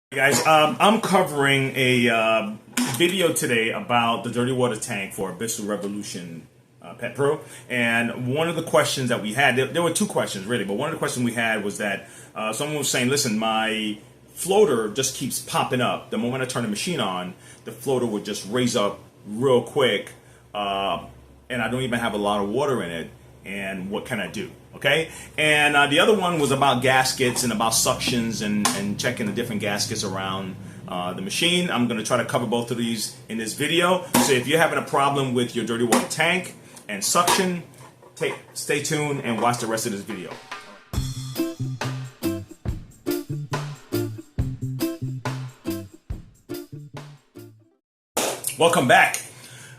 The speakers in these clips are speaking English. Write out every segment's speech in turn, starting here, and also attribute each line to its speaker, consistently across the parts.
Speaker 1: Hey guys, I'm covering a video today about the dirty water tank for Bissell Revolution Pet Pro. And one of the questions that we had, there were two questions really, but one of the questions we had was that someone was saying, listen, my floater just keeps popping up. The moment I turn the machine on, the floater would just raise up real quick, and I don't even have a lot of water in it. And what can I do? Okay, and the other one was about gaskets and about suctions and checking the different gaskets around the machine. I'm going to try to cover both of these in this video. So if you're having a problem with your dirty water tank and suction, stay tuned and watch the rest of this video. Welcome back.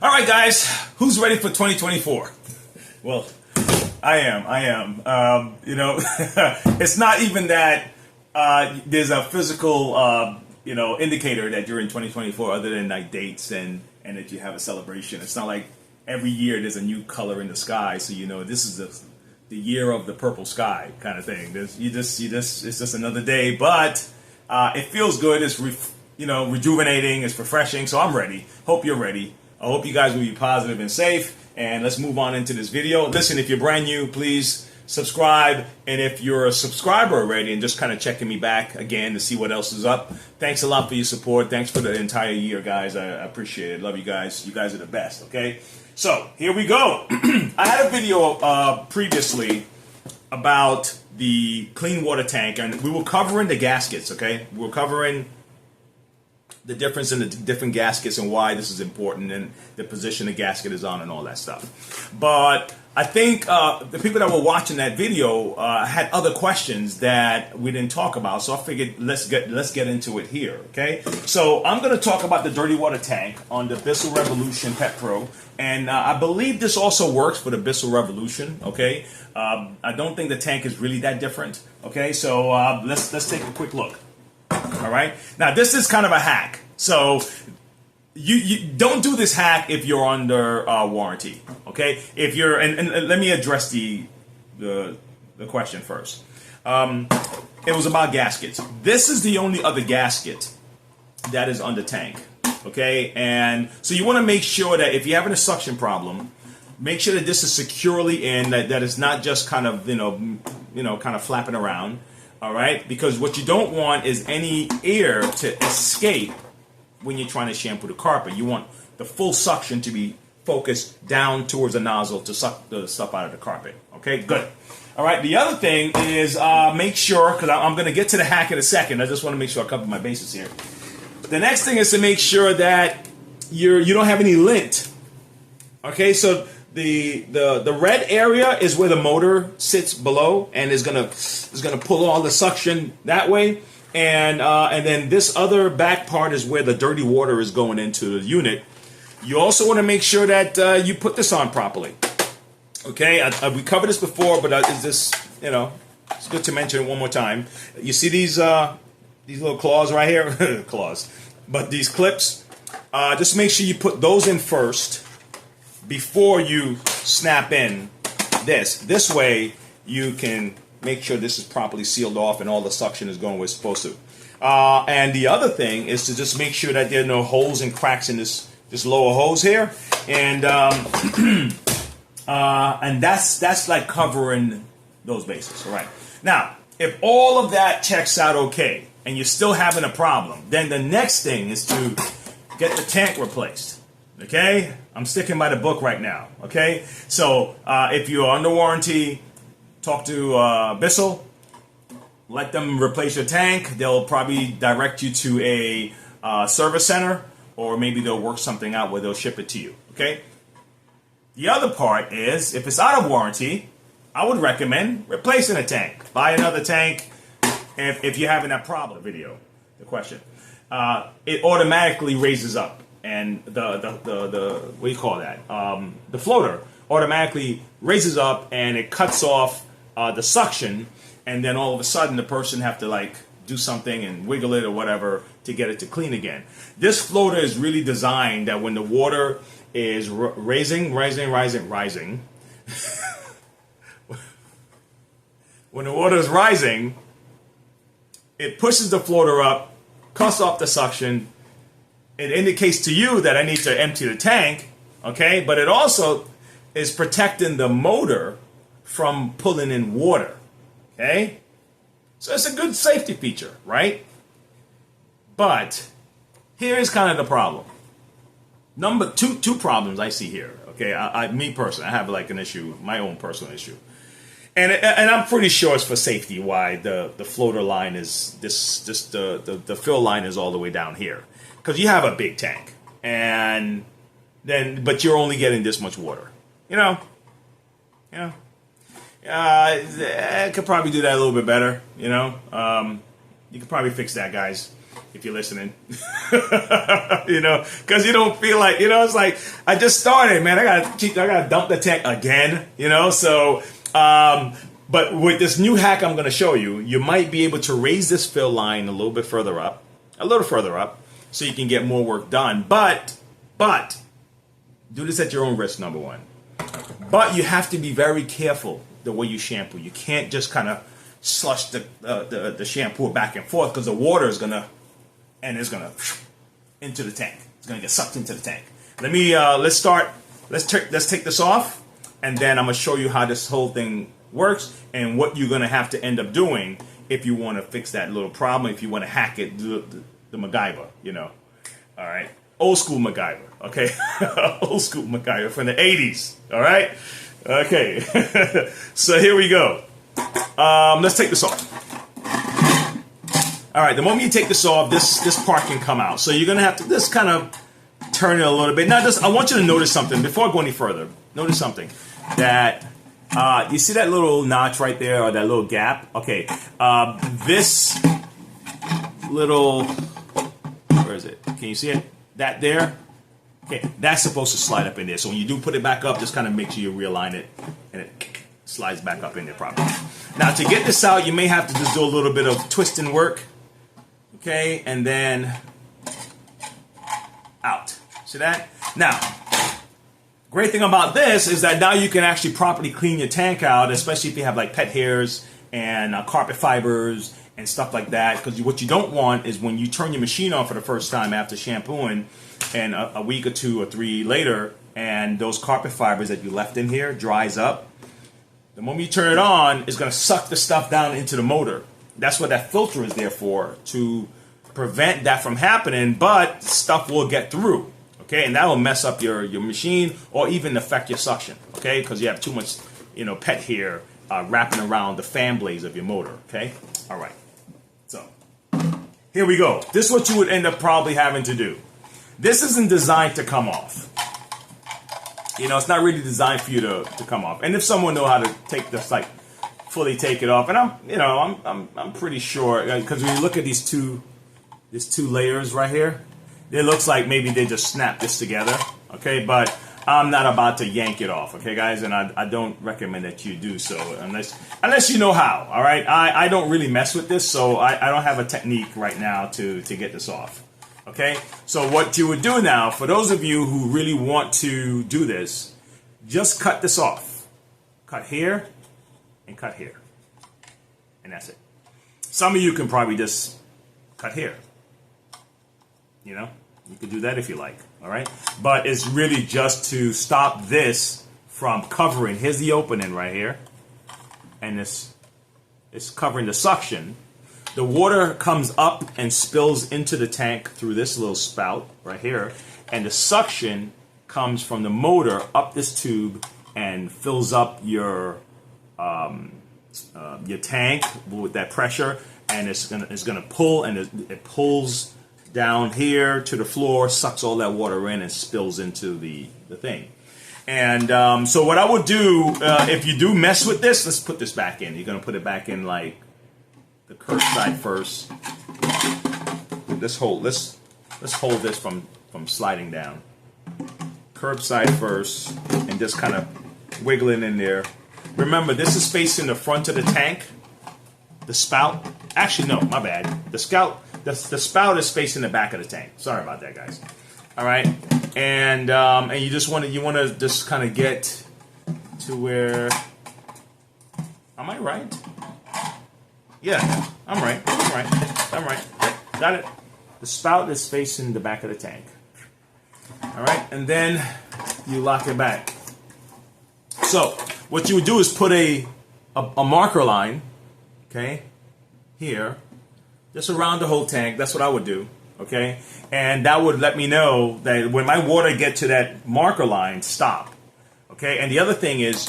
Speaker 1: All right, guys, who's ready for 2024? Well, I am. It's not even that there's a physical, indicator that you're in 2024 other than like dates and that you have a celebration. It's not like every year there's a new color in the sky. So, this is the year of the purple sky kind of thing. It's just another day, but it feels good. It's, rejuvenating. It's refreshing. So I'm ready. Hope you're ready. I hope you guys will be positive and safe. And let's move on into this video. Listen, if you're brand new, please subscribe. And if you're a subscriber already and just kind of checking me back again to see what else is up, thanks a lot for your support. Thanks for the entire year, guys. I appreciate it. Love you guys. You guys are the best, okay? So here we go. I had a video previously about the clean water tank, and we were covering the gaskets, okay? We were covering the difference in the different gaskets and why this is important and the position the gasket is on and all that stuff. But I think the people that were watching that video had other questions that we didn't talk about, so I figured let's get into it here, okay? So I'm going to talk about the dirty water tank on the Bissell Revolution Pet Pro, and I believe this also works for the Bissell Revolution, okay? I don't think the tank is really that different, okay? So let's take a quick look. All right. Now, this is kind of a hack. So you don't do this hack if you're under warranty. OK, if you're and let me address the question first. It was about gaskets. This is the only other gasket that is on the tank. OK, and so you want to make sure that if you're having a suction problem, make sure that this is securely in, that it's not just kind of kind of flapping around. All right, because what you don't want is any air to escape when you're trying to shampoo the carpet. You want the full suction to be focused down towards the nozzle to suck the stuff out of the carpet. Okay, good. All right, the other thing is make sure, because I'm going to get to the hack in a second. I just want to make sure I cover my bases here. The next thing is to make sure that you don't have any lint. Okay, so the red area is where the motor sits below and is gonna pull all the suction that way, and then this other back part is where the dirty water is going into the unit. You also want to make sure that you put this on properly. Okay, we covered this before, but is this it's good to mention it one more time. You see these little claws right here, claws, but these clips. Just make sure you put those in first before you snap in this. This way you can make sure this is properly sealed off and all the suction is going where it's supposed to. And the other thing is to just make sure that there are no holes and cracks in this lower hose here. And and that's like covering those bases. All right. Now, if all of that checks out okay and you're still having a problem, then the next thing is to get the tank replaced. Okay, I'm sticking by the book right now. Okay, so if you're under warranty, talk to Bissell. Let them replace your tank. They'll probably direct you to a service center, or maybe they'll work something out where they'll ship it to you. Okay. The other part is, if it's out of warranty, I would recommend replacing a tank. Buy another tank if you're having that problem. The question, it automatically raises up. And the what do you call that? The floater automatically raises up and it cuts off the suction, and then all of a sudden the person have to do something and wiggle it or whatever to get it to clean again. This floater is really designed that when the water is rising, when the water is rising, it pushes the floater up cuts off the suction. It indicates to you that I need to empty the tank, okay? But it also is protecting the motor from pulling in water, okay? So it's a good safety feature, right? But here's kind of the problem. Two problems I see here, okay? Me personally, I have like an issue, my own personal issue. And I'm pretty sure it's for safety why the floater line is the fill line is all the way down here. Because you have a big tank, and then but you're only getting this much water. I could probably do that a little bit better. You could probably fix that, guys, if you're listening. Because you don't feel like it's like I just started, man. I gotta dump the tank again. So. But with this new hack I'm going to show you, you might be able to raise this fill line a little further up, so you can get more work done. But do this at your own risk, number one. But you have to be very careful the way you shampoo. You can't just kind of slush the shampoo back and forth, because the water is going to into the tank. It's going to get sucked into the tank. Let's take this off, and then I'm going to show you how this whole thing works and what you're going to have to end up doing if you want to fix that little problem, if you want to hack it, the MacGyver, All right. Old school MacGyver, okay? Old school MacGyver from the 80s, all right? Okay. So here we go. Let's take this off. All right, the moment you take this off, this part can come out. So you're going to have to just kind of turn it a little bit. Now, I want you to notice something. Before I go any further, notice something. That, you see that little notch right there, or that little gap? Okay, this little, where is it? Can you see it? That there? Okay, that's supposed to slide up in there. So when you do put it back up, just kind of make sure you realign it, and it slides back up in there properly. Now, to get this out, you may have to just do a little bit of twisting work. Okay, and then out. See that? Now, great thing about this is that now you can actually properly clean your tank out, especially if you have like pet hairs and carpet fibers and stuff like that. Because what you don't want is when you turn your machine on for the first time after shampooing, and a week or 2 or 3 later, and those carpet fibers that you left in here dries up, the moment you turn it on, it's going to suck the stuff down into the motor. That's what that filter is there for, to prevent that from happening, but stuff will get through. Okay, and that will mess up your machine, or even affect your suction. Okay, because you have too much, pet hair wrapping around the fan blades of your motor. Okay, all right. So here we go. This is what you would end up probably having to do. This isn't designed to come off. It's not really designed for you to come off. And if someone know how to take this, like fully take it off, and I'm pretty sure, because when you look at these two layers right here, it looks like maybe they just snapped this together, okay? But I'm not about to yank it off, okay, guys? And I don't recommend that you do so unless you know how, all right? I don't really mess with this, so I don't have a technique right now to get this off, okay? So what you would do now, for those of you who really want to do this, just cut this off. Cut here and cut here. And that's it. Some of you can probably just cut here. You could do that if you like, all right? But it's really just to stop this from covering. Here's the opening right here. And it's covering the suction. The water comes up and spills into the tank through this little spout right here. And the suction comes from the motor up this tube and fills up your tank with that pressure. And it's gonna pull, and it pulls down here to the floor, sucks all that water in, and spills into the thing. And so what I would do, if you do mess with this, let's put this back in. You're going to put it back in like the curb side first. Let's hold this from sliding down. Curb side first, and just kind of wiggle it in there. Remember, this is facing the front of the tank. The spout. Actually, no, my bad. The spout is facing the back of the tank. Sorry about that, guys. All right, and you just want to just kind of get to where. Am I right? Yeah, I'm right. Yep, got it. the spout is facing the back of the tank. All right, and then you lock it back. So what you would do is put a marker line, okay, here, just around the whole tank. That's what I would do, okay? And that would let me know that when my water get to that marker line, stop, okay? And the other thing is,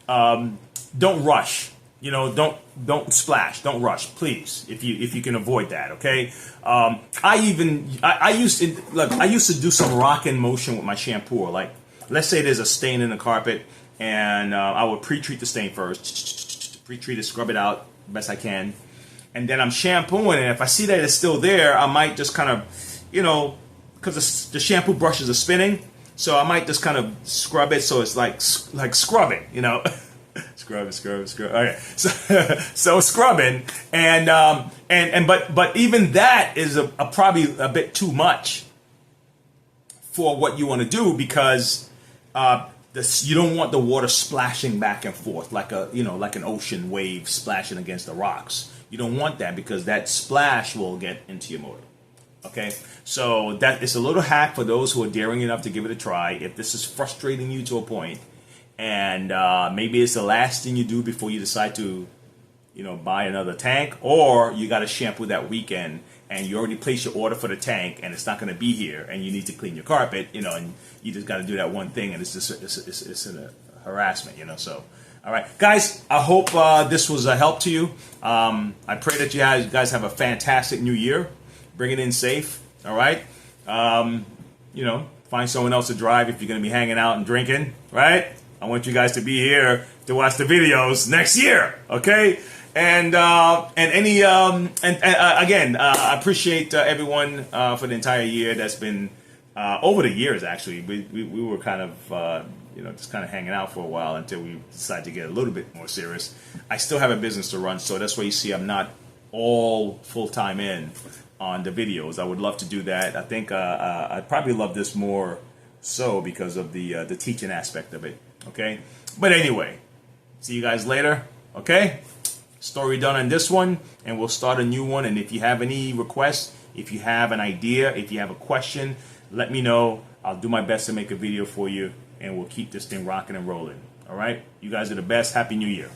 Speaker 1: don't rush. You know, don't splash, don't rush, please, if you can avoid that, okay? I used to do some rocking motion with my shampoo. Like, let's say there's a stain in the carpet, and I would pre-treat the stain first, pre-treat it, scrub it out best I can, and then I'm shampooing, and if I see that it's still there, I might just kind of, you know, because the shampoo brushes are spinning, so I might just kind of scrub it so it's like scrubbing, you know. Scrub. Okay, so scrubbing, but even that is probably a bit too much for what you want to do, because you don't want the water splashing back and forth like an ocean wave splashing against the rocks. You don't want that, because that splash will get into your motor. Okay, so that is a little hack for those who are daring enough to give it a try. If this is frustrating you to a point, and maybe it's the last thing you do before you decide to, you know, buy another tank, or you got to shampoo that weekend and you already placed your order for the tank and it's not going to be here, and you need to clean your carpet, you know, and you just got to do that one thing, and it's just it's a harassment, you know. So, all right, guys, I hope this was a help to you. I pray that you guys have a fantastic new year. Bring it in safe. All right, you know, find someone else to drive if you're going to be hanging out and drinking, right? I want you guys to be here to watch the videos next year, okay? And again, I appreciate everyone for the entire year that's been over the years. Actually, we were kind of you know, just kind of hanging out for a while until we decided to get a little bit more serious. I still have a business to run, so that's why you see I'm not all full-time in on the videos. I would love to do that. I think I'd probably love this more so because of the teaching aspect of it. Okay, but anyway, see you guys later. Okay, story done on this one, and we'll start a new one. And if you have any requests, if you have an idea, if you have a question, let me know. I'll do my best to make a video for you, and we'll keep this thing rocking and rolling. All right, you guys are the best. Happy New Year.